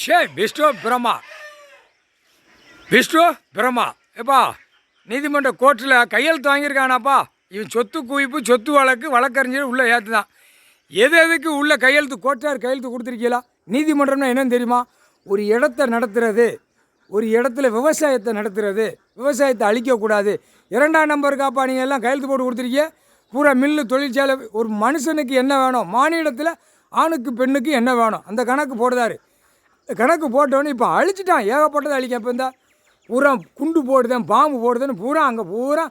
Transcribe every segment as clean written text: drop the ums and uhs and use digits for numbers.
விஷ்ணு பிரம்மா விஷ்ணு பிரம்மா எப்பா நீதிமன்ற கோர்ட்டில் கையெழுத்து வாங்கியிருக்கானாப்பா. இவன் சொத்து குவிப்பு சொத்து வழக்கறிஞர் உள்ளே ஏற்று தான். எதுக்கு உள்ள கையெழுத்து கோர்ட்டார் கையெழுத்து கொடுத்துருக்கீங்களா? நீதிமன்றம்னா என்னன்னு தெரியுமா? ஒரு இடத்த நடத்துறது, ஒரு இடத்துல விவசாயத்தை நடத்துறது, விவசாயத்தை அழிக்கக்கூடாது. 2ஆம் நம்பருக்காப்பா நீங்கள் எல்லாம் கையெழுத்து போட்டு கொடுத்துருக்கீங்க. பூரா மில்லு தொழிற்சாலை. ஒரு மனுஷனுக்கு என்ன வேணும், மாநிலத்தில் ஆணுக்கு பெண்ணுக்கு என்ன வேணும், அந்த கணக்கு போடுதாரு. கணக்கு போட்டோன்னு இப்போ அழிச்சிட்டான். ஏகப்பட்டதை அழிக்க. இப்போ இந்த பூரா குண்டு போடுதேன், பாம்பு போடுதுன்னு பூரா அங்கே பூரா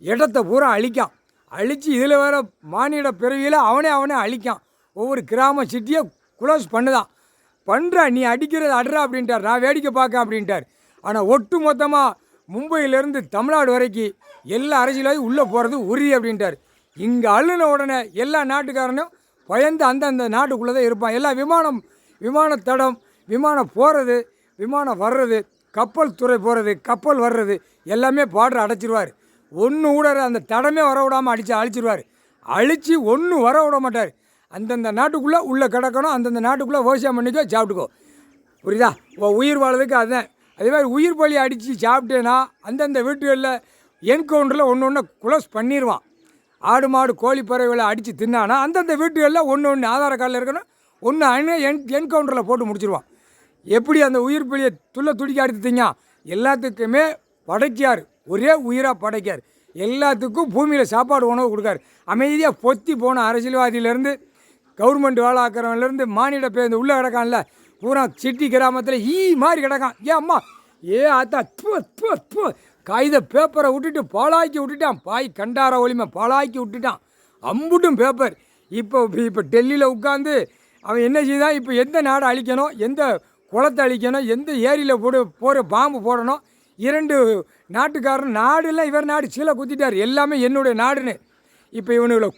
இடத்த பூரா அழிக்கான். அழித்து இதில் வேறு மானிட பிறவியில் அவனே அழிக்கான். ஒவ்வொரு கிராம சிட்டியை குளோஸ் பண்ணுதான். பண்ணுறா, நீ அடிக்கிறது அடுறா அப்படின்ட்டார். நான் வேடிக்கை பார்க்க அப்படின்ட்டார். ஆனால் ஒட்டு மொத்தமாக மும்பையிலேருந்து தமிழ்நாடு வரைக்கும் எல்லா அரசியலாவது உள்ளே போகிறது உறுதி அப்படின்ட்டார். இங்கே அள்ளுன உடனே எல்லா நாட்டுக்காரனும் பயந்து அந்தந்த நாட்டுக்குள்ளே தான் இருப்பான். எல்லா விமானத்தடம், விமானம் போகிறது, விமானம் வர்றது, கப்பல் துறை போகிறது, கப்பல் வர்றது எல்லாமே பார்டர் அடைச்சிருவார். ஒன்று கூட அந்த தடமே வர விடாமல் அழிச்சிருவார். அழித்து ஒன்றும் வர விட மாட்டார். அந்தந்த நாட்டுக்குள்ளே உள்ளே கிடக்கணும். அந்தந்த நாட்டுக்குள்ளே விவசாயம் பண்ணிக்கோ, சாப்பிட்டுக்கோ. புரியுதா? உயிர் வாழ்றதுக்கு அதுதான். அதே மாதிரி உயிர் பலி அடித்து சாப்பிட்டேன்னா அந்தந்த வீட்டுகளில் என்கவுண்டரில் ஒன்று குளோஸ் பண்ணிடுவான். ஆடு மாடு கோழி பறவைகளை அடித்து தின்னானா அந்தந்த வீட்டுகளில் ஒன்று ஆதார கார்டில் இருக்கணும், ஒன்று என்கவுண்டரில் போட்டு முடிச்சிருவான். எப்படி அந்த உயிர் பலியை துடிக்க அடித்துட்டீங்க? எல்லாத்துக்குமே படைக்கார், ஒரே உயிராக படைக்கார். எல்லாத்துக்கும் பூமியில் சாப்பாடு உணவு கொடுக்காரு. அமைதியாக பொத்தி போன அரசியல்வாதியிலேருந்து கவர்மெண்ட் வேலை ஆக்கிறவன்லேருந்து மானிட பேருந்து உள்ளே கிடக்கான்ல, பூரா சிட்டி கிராமத்தில் மாதிரி கிடக்கான். அம்மா ஆத்தா காகித பேப்பரை விட்டுட்டு பாலாக்கி விட்டுட்டான். பாய் கண்டார ஒளிமை பாலாக்கி விட்டுட்டான். அம்புட்டும் பேப்பர். இப்போ டெல்லியில் உட்காந்து அவன் என்ன செய்தான்? இப்போ எந்த நாடை அழிக்கணும், எந்த குளத்தை அழிக்கணும், எந்த ஏரியில் போகிற பாம்பு போடணும். 2 நாட்டுக்காரன் நாடுலாம் இவர் நாடு சீலை குத்திட்டார். எல்லாமே என்னுடைய நாடுன்னு. இப்போ இவனுங்களை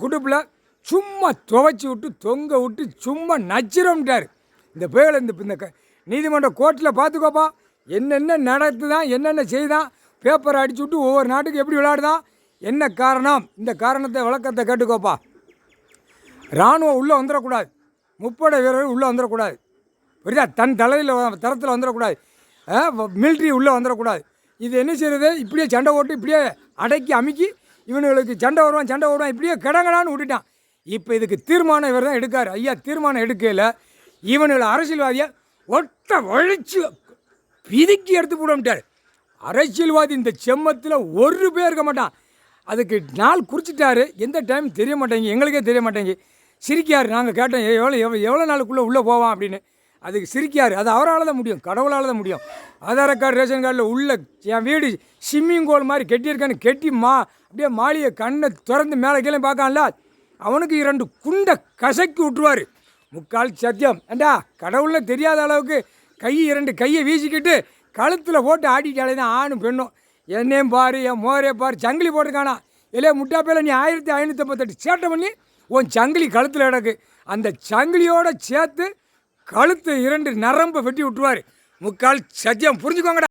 குடுப்பில் சும்மா துவைச்சி விட்டு தொங்க விட்டு சும்மா நச்சிரம்ட்டார். இந்த பேரில் இந்த நீதிமன்ற கோர்ட்டில் பார்த்துக்கோப்பா என்னென்ன நடத்துதான், என்னென்ன செய்தான். பேப்பரை அடிச்சு விட்டு ஒவ்வொரு நாட்டுக்கு எப்படி விளையாடுதான், என்ன காரணம், இந்த காரணத்தை விளக்கத்தை கேட்டுக்கோப்பா. இராணுவம் உள்ளே வந்துடக்கூடாது, முப்படை வீரர்கள் உள்ளே வந்துடக்கூடாது. புரியுதா? தன் தரத்தில் வந்துடக்கூடாது. மிலிட்ரி உள்ளே வந்துடக்கூடாது. இது என்ன செய்கிறது? இப்படியே சண்டை ஓட்டு, இப்படியே அடக்கி அமுக்கி இவனுங்களுக்கு சண்டை வருவான், இப்படியே கிடங்கடான்னு விட்டுட்டான். இப்போ இதுக்கு தீர்மானம் இவர் தான் எடுக்கார். ஐயா தீர்மானம் எடுக்கையில் இவனுங்களை அரசியல்வாதியை ஒட்ட வழிச்சு பிதுக்கி எடுத்து போடாமட்டார். அரசியல்வாதி இந்த செம்மத்தில் ஒரு பேர் இருக்க மாட்டான். அதுக்கு நாள் குறிச்சிட்டாரு. எந்த டைம் தெரிய மாட்டேங்க, எங்களுக்கே தெரிய மாட்டேங்க. சிரிக்கார். நாங்கள் கேட்டோம் எவ்வளோ நாளுக்குள்ளே உள்ளே போவான் அப்படின்னு. அதுக்கு சிரிக்கார். அது அவரால் தான் முடியும், கடவுளால் தான் முடியும். ஆதார் கார்டு, ரேஷன் கார்டில் உள்ள என் வீடு ஸ்விம்மிங் கோல் மாதிரி கெட்டியிருக்கான்னு கெட்டி அப்படியே மாளிகை கண்ணை திறந்து மேலே கீழே பார்க்கான்ல, அவனுக்கு 2 குண்டை கசக்கி விட்டுருவார். முக்கால் சத்தியம். ஏண்டா கடவுளில் தெரியாத அளவுக்கு 2 கையை வீசிக்கிட்டு கழுத்தில் போட்டு ஆடிட்டாலே தான் ஆணும் பெண்ணும். என்னையும் பாரு, என் மோரே பாரு, சங்கிலி போட்டிருக்கானா. இல்லையா முட்டாப்பையில் நீ 1558 சேட்டை பண்ணி உன் சங்கிலி கழுத்தில் கிடக்கு. அந்த சங்கிலியோடு சேர்த்து கழுத்து 2 நரம்பை வெட்டி விட்டுருவார். முக்கால் சத்தியம். புரிஞ்சுக்கோங்கடா.